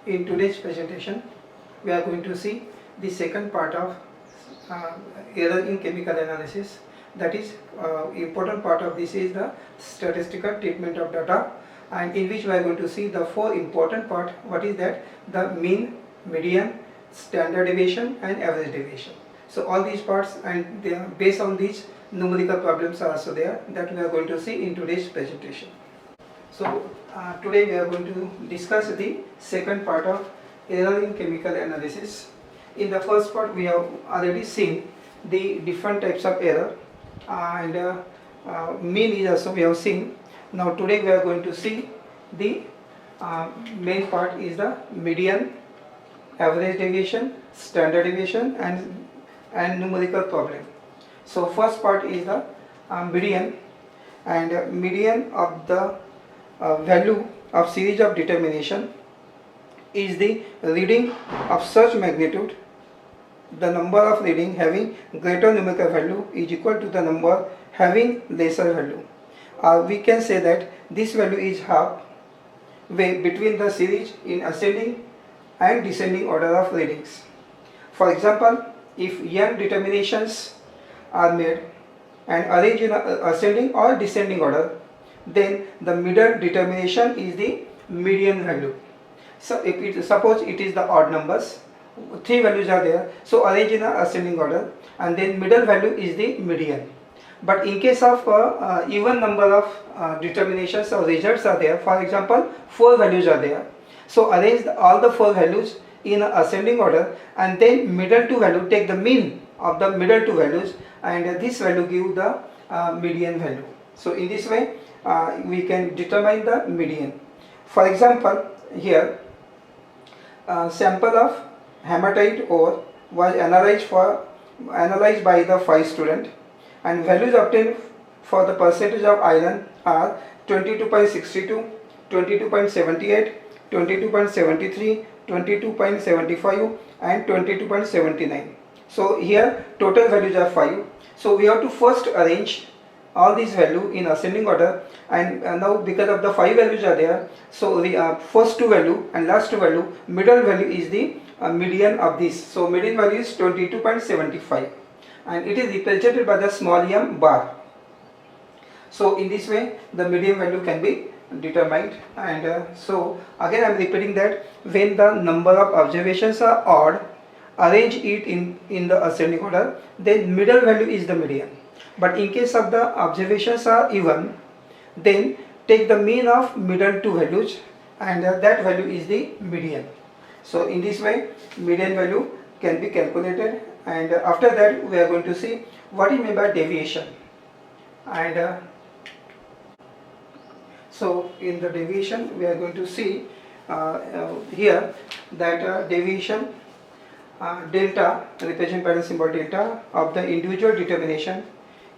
In today's presentation, we are going to see the second part of error in chemical analysis. That is, important part of this is the statistical treatment of data, and in which we are going to see the four important part. What is that? The mean, median, standard deviation, and average deviation. So all these parts, and they are based on these numerical problems are also there that we are going to see in today's presentation. So today we are going to discuss the second part of error in chemical analysis. In the first part we have already seen the different types of error, and mean is also we have seen. Now today we are going to see the main part is the median, average deviation, standard deviation, and numerical problem. So first part is the median, and median of the value of series of determination is the reading of such magnitude. The number of reading having greater numerical value is equal to the number having lesser value. We can say that this value is halfway between the series in ascending and descending order of readings. For example, if n determinations are made and arranged in ascending or descending order, then the middle determination is the median value. So if suppose it is the odd numbers, three values are there, so arrange in ascending order, and then middle value is the median. But in case of even number of determinations or results are there, for example 4 values are there, so arrange all the 4 values in ascending order, and then middle two value, take the mean of the middle two values, and this value give the median value. So in this way we can determine the median. For example, here sample of hematite ore was analyzed by the 5 students, and values obtained for the percentage of iron are 22.62, 22.78, 22.73, 22.75 and 22.79. So here total values are 5. So we have to first arrange all these values in ascending order, and now because of the 5 values are there, so the first two value and last two value, middle value is the median of this. So median value is 22.75, and it is represented by the small m bar. So in this way the median value can be determined. And so again I am repeating that when the number of observations are odd, arrange it in the ascending order, then middle value is the median. But in case of the observations are even, then take the mean of middle two values, and that value is the median. So in this way median value can be calculated, and after that we are going to see what is meant by deviation. And so in the deviation we are going to see here that deviation delta, represented by the symbol delta, of the individual determination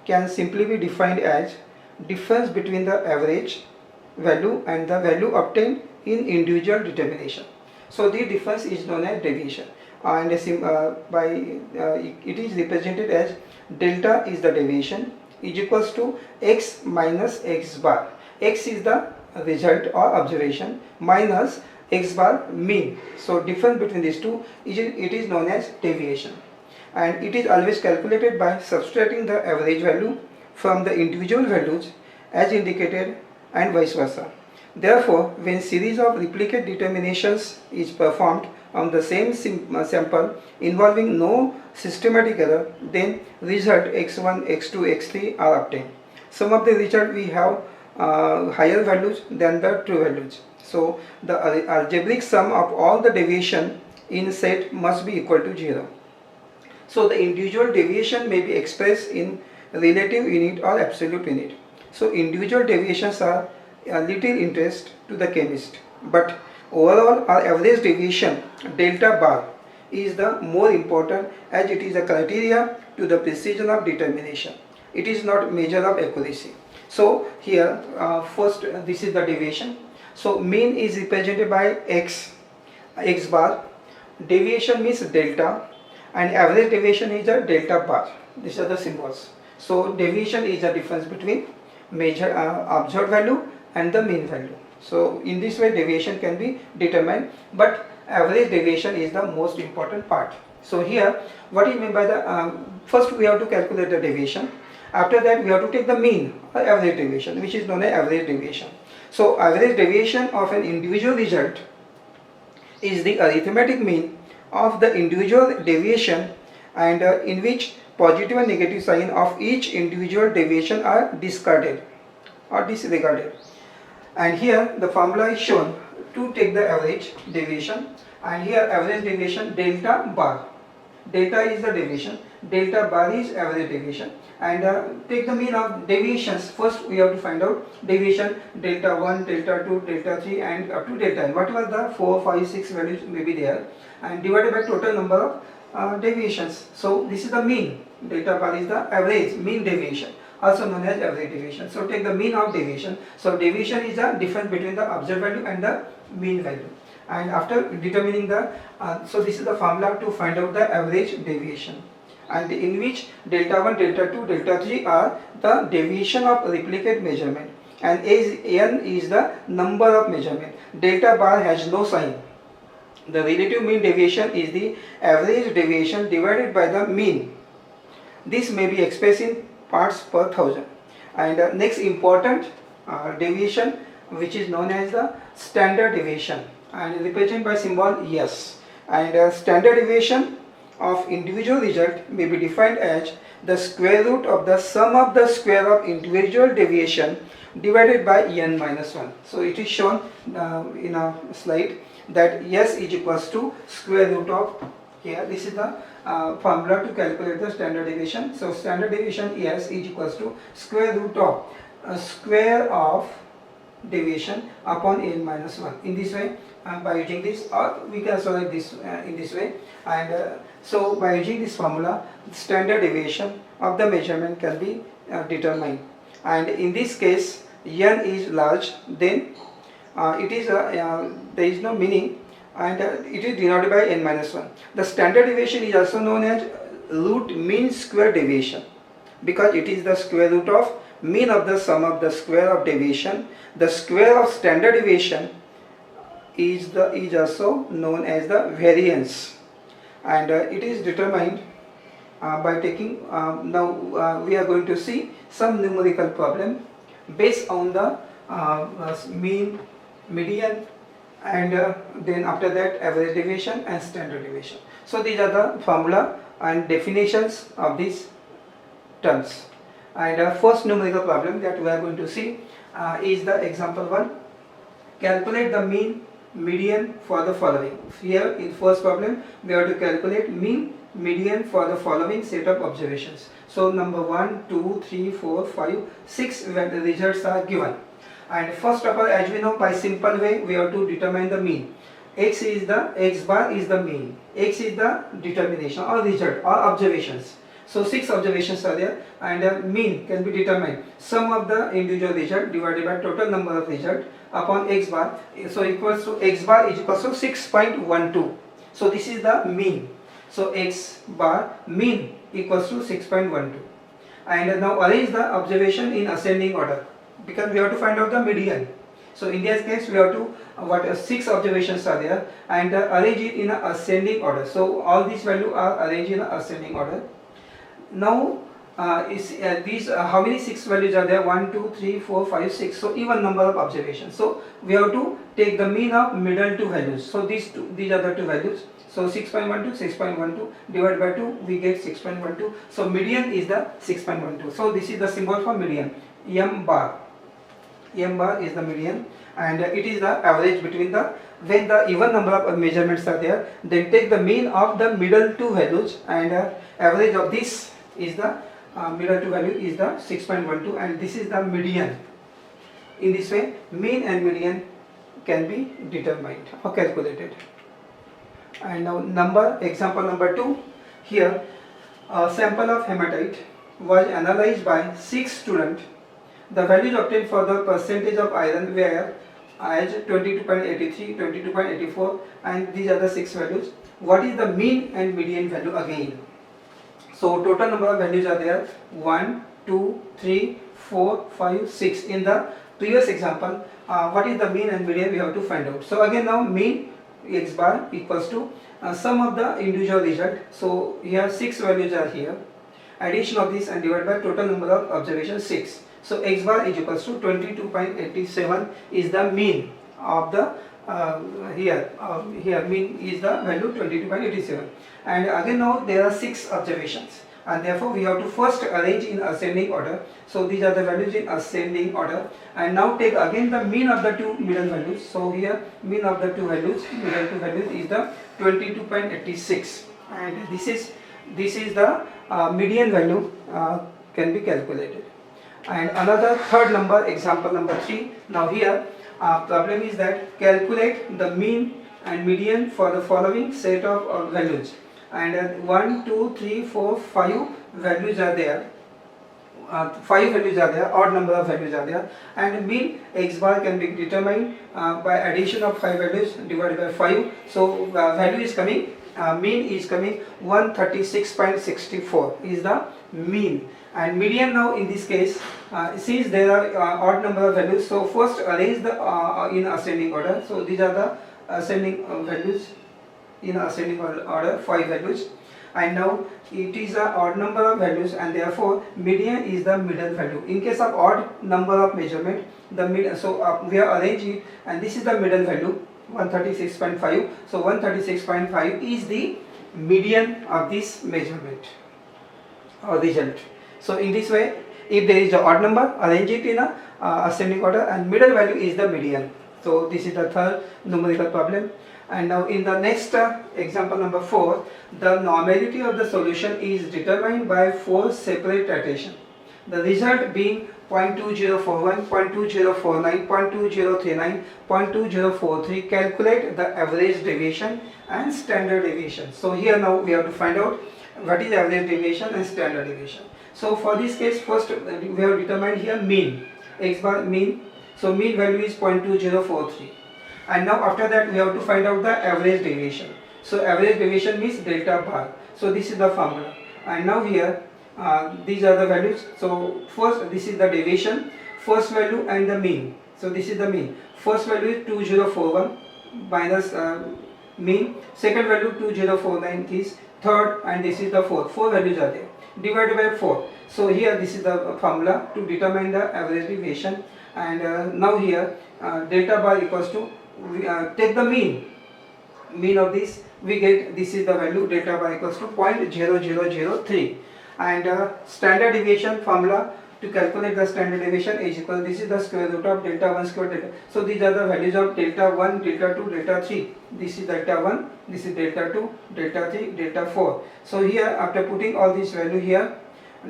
can simply be defined as difference between the average value and the value obtained in individual determination. So the difference is known as deviation, and it is represented as delta is the deviation is equals to x minus x bar. X is the result or observation minus x bar mean. So difference between these two it is known as deviation, and it is always calculated by subtracting the average value from the individual values as indicated, and vice versa. Therefore, when series of replicate determinations is performed on the same sample involving no systematic error, then result x1, x2, x3 are obtained. Some of the result we have higher values than the true values. So the algebraic sum of all the deviation in set must be equal to 0. So the individual deviation may be expressed in relative unit or absolute unit. So individual deviations are a little interest to the chemist, but overall our average deviation delta bar is the more important, as it is a criteria to the precision of determination. It is not measure of accuracy. So here first this is the deviation. So mean is represented by x bar, deviation means delta, and average deviation is a delta bar. These are the symbols. So deviation is the difference between measure observed value and the mean value. So in this way deviation can be determined, but average deviation is the most important part. So here, what is meant by the, first we have to calculate the deviation. After that, we have to take the mean or average deviation, which is known as average deviation. So average deviation of an individual result is the arithmetic mean of the individual deviation, and in which positive and negative sign of each individual deviation are discarded or disregarded. And here the formula is shown to take the average deviation, and here average deviation delta bar. Delta is the deviation, delta bar is average deviation, and take the mean of deviations. First we have to find out deviation delta 1, delta 2, delta 3 and up to delta n. Whatever the 4, 5, 6 values may be there, and divided by total number of deviations. So this is the mean. Delta bar is the average mean deviation, also known as average deviation. So take the mean of deviation. So deviation is the difference between the observed value and the mean value. And after determining the, so this is the formula to find out the average deviation, and in which delta 1, delta 2, delta 3 are the deviation of replicate measurement, and n is the number of measurement. Delta bar has no sign. The relative mean deviation is the average deviation divided by the mean. This may be expressed in parts per thousand. And next important deviation, which is known as the standard deviation, and represented by symbol S. And standard deviation of individual result may be defined as the square root of the sum of the square of individual deviation divided by n minus 1. So it is shown in a slide that S is equals to square root of, here this is the formula to calculate the standard deviation. So standard deviation S is equals to square root of square of deviation upon n minus 1. In this way, by using this, or we can also write this in this way. And so by using this formula, the standard deviation of the measurement can be determined. And in this case, n is large, then it is there is no meaning, and it is denoted by n minus 1. The standard deviation is also known as root mean square deviation, because it is the square root of mean of the sum of the square of deviation. The square of standard deviation is also known as the variance, and it is determined by taking, now we are going to see some numerical problem based on the mean, median, and then after that average deviation and standard deviation. So these are the formula and definitions of these terms. And first numerical problem that we are going to see is the example 1. Calculate the mean, median for the following. Here in first problem we have to calculate mean, median for the following set of observations. So number 1, 2, 3, 4, 5, 6 when the results are given. And first of all, as we know, by simple way we have to determine the mean. X bar is the mean, X is the determination or result or observations. So 6 observations are there, and mean can be determined sum of the individual result divided by total number of result upon x bar. So equals to x bar is equals to 6.12. So this is the mean. So x bar mean equals to 6.12. And now arrange the observation in ascending order, because we have to find out the median. So in this case we have to 6 observations are there, and arrange it in a ascending order. So all these values are arranged in a ascending order. Now how many 6 values are there? 1, 2, 3, 4, 5, 6. So even number of observations. So we have to take the mean of middle 2 values. So these are the 2 values. So 6.12, 6.12 divided by 2, we get 6.12. So median is the 6.12. So this is the symbol for median, m bar. M bar is the median, and it is the average between the, when the even number of measurements are there, then take the mean of the middle 2 values, and average of this is the middle 2 value is the 6.12, and this is the median. In this way mean and median can be determined or calculated. And now example number 2. Here a sample of hematite was analyzed by 6 students. The values obtained for the percentage of iron were as 22.83, 22.84, and these are the 6 values. What is the mean and median value again? So total number of values are there 1, 2, 3, 4, 5, 6. In the previous example, what is the mean and median we have to find out. So again now mean x bar equals to sum of the individual result. So here 6 values are here, addition of this and divided by total number of observations 6. So x bar is equals to 22.87 is the mean of the here mean is the value 22.87, and again now there are 6 observations, and therefore we have to first arrange in ascending order. So these are the values in ascending order, and now take again the mean of the two middle values. So here mean of the middle two values is the 22.86, and this is the median value can be calculated. And another third number, example number 3. Now here problem is that calculate the mean and median for the following set of values, and 1, 2, 3, 4, 5 values are there. 5 values are there, odd number of values are there, and mean x bar can be determined by addition of 5 values divided by 5. So value is coming, mean is coming 136.64 is the mean, and median now in this case, since there are odd number of values, so first arrange the in ascending order. So these are the ascending values in ascending order, 5 values, and now it is a odd number of values, and therefore median is the middle value. In case of odd number of measurement, the middle, so we have arranged it, and this is the middle value 136.5. So 136.5 is the median of this measurement or result. So in this way, if there is an odd number, arrange it in a ascending order, and middle value is the median. So this is the third numerical problem. And now in the next example number 4, the normality of the solution is determined by 4 separate iteration. The result being 0.2041, 0.2049, 0.2039, 0.2043. Calculate the average deviation and standard deviation. So here now we have to find out what is average deviation and standard deviation. So for this case, first we have determined here mean, x bar mean. So mean value is 0.2043. And now after that we have to find out the average deviation. So average deviation means delta bar. So this is the formula. And now here these are the values. So first this is the deviation, first value and the mean. So this is the mean. First value is 2041 minus mean. Second value 2049 is third, and this is the fourth. 4 values are there. Divided by 4. So here this is the formula to determine the average deviation. And now here delta bar equals to, take the mean of this, we get this is the value delta bar equals to 0.0003, and standard deviation formula to calculate the standard deviation is equal, this is the square root of delta 1 square delta. So these are the values of delta 1, delta 2, delta 3. This is delta 1, this is delta 2, delta 3, delta 4. So here after putting all these value here,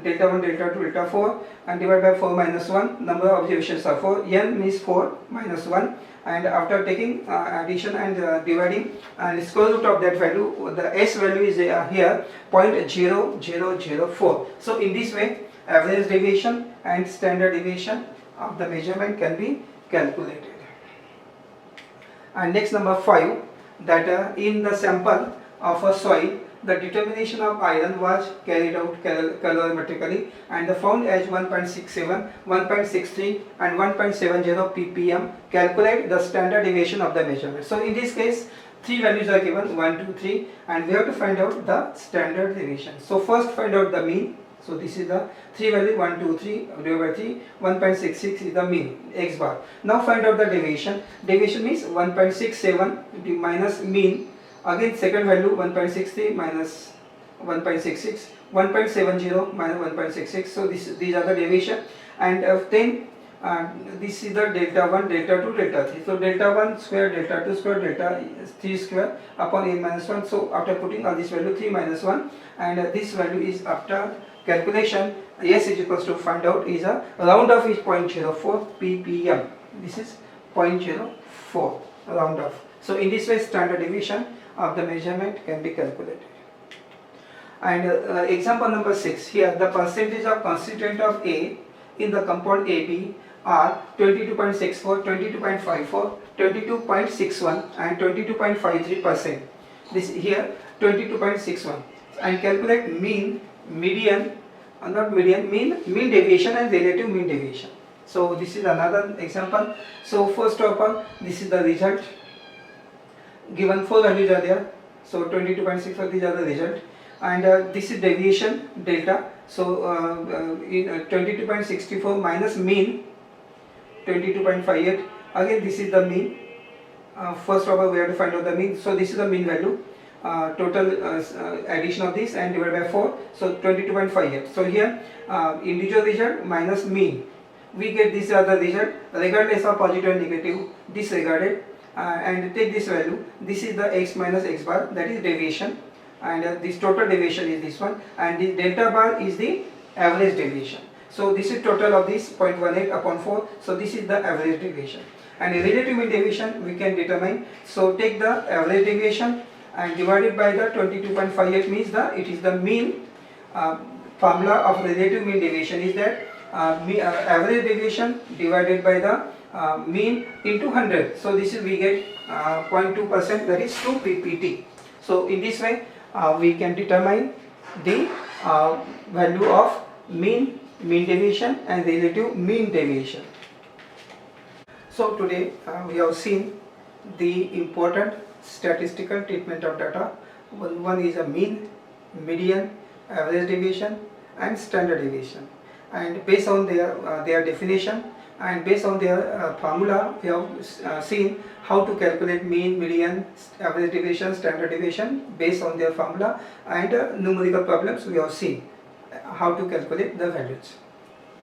delta 1, delta 2, delta 4, and divide by 4 minus 1, number of observations are 4, n means 4 minus 1, and after taking addition and dividing and square root of that value, the s value is here 0.0004. So in this way average deviation and standard deviation of the measurement can be calculated. And next number 5, that in the sample of a soil, the determination of iron was carried out calorimetrically and the found as 1.67, 1.63 and 1.70 ppm. Calculate the standard deviation of the measurement. So in this case 3 values are given, 1, 2, 3, and we have to find out the standard deviation. So first find out the mean. So this is the 3 value, 1, 2, 3 divided by 3, 1.66 is the mean, x bar. Now find out the deviation. Deviation means 1.67 minus mean. Again second value 1.63 minus 1.66, 1.70 minus 1.66. So these are the deviation, and then this is the delta 1, delta 2, delta 3. So delta 1 square, delta 2 square, delta 3 square upon n minus 1. So after putting all this value 3 minus 1, and this value is after calculation, s is equals to find out is a round off is 0.04 ppm. This is 0.04 round off. So in this way standard deviation of the measurement can be calculated. And example number 6, here the percentage of constituent of A in the compound AB are 22.64, 22.54, 22.61 and 22.53%. This here 22.61, and calculate mean, median, not median, mean deviation and relative mean deviation. So this is another example. So first of all, this is the result. given 4 values are there, so 22.64 these are the result, and this is deviation delta. So in 22.64 minus mean 22.58, again this is the mean. First of all we have to find out the mean, so this is the mean value, total addition of this and divided by 4, so 22.58. so here individual result minus mean, we get this are the result regardless of positive and negative, disregarded, and take this value, this is the x minus x bar, that is deviation, and this total deviation is this one, and the delta bar is the average deviation. So this is total of this 0.18 upon 4, so this is the average deviation. And relative mean deviation we can determine, so take the average deviation and divide it by the 22.58, means it is the mean. Formula of relative mean deviation is that average deviation divided by the mean into 100, so this is we get 0.2%, that is 2 ppt. So in this way we can determine the value of mean deviation and relative mean deviation. So today we have seen the important statistical treatment of data. One is a mean, median, average deviation and standard deviation, and based on their definition and based on their formula, we have seen how to calculate mean, median, average deviation, standard deviation based on their formula, and numerical problems we have seen how to calculate the values.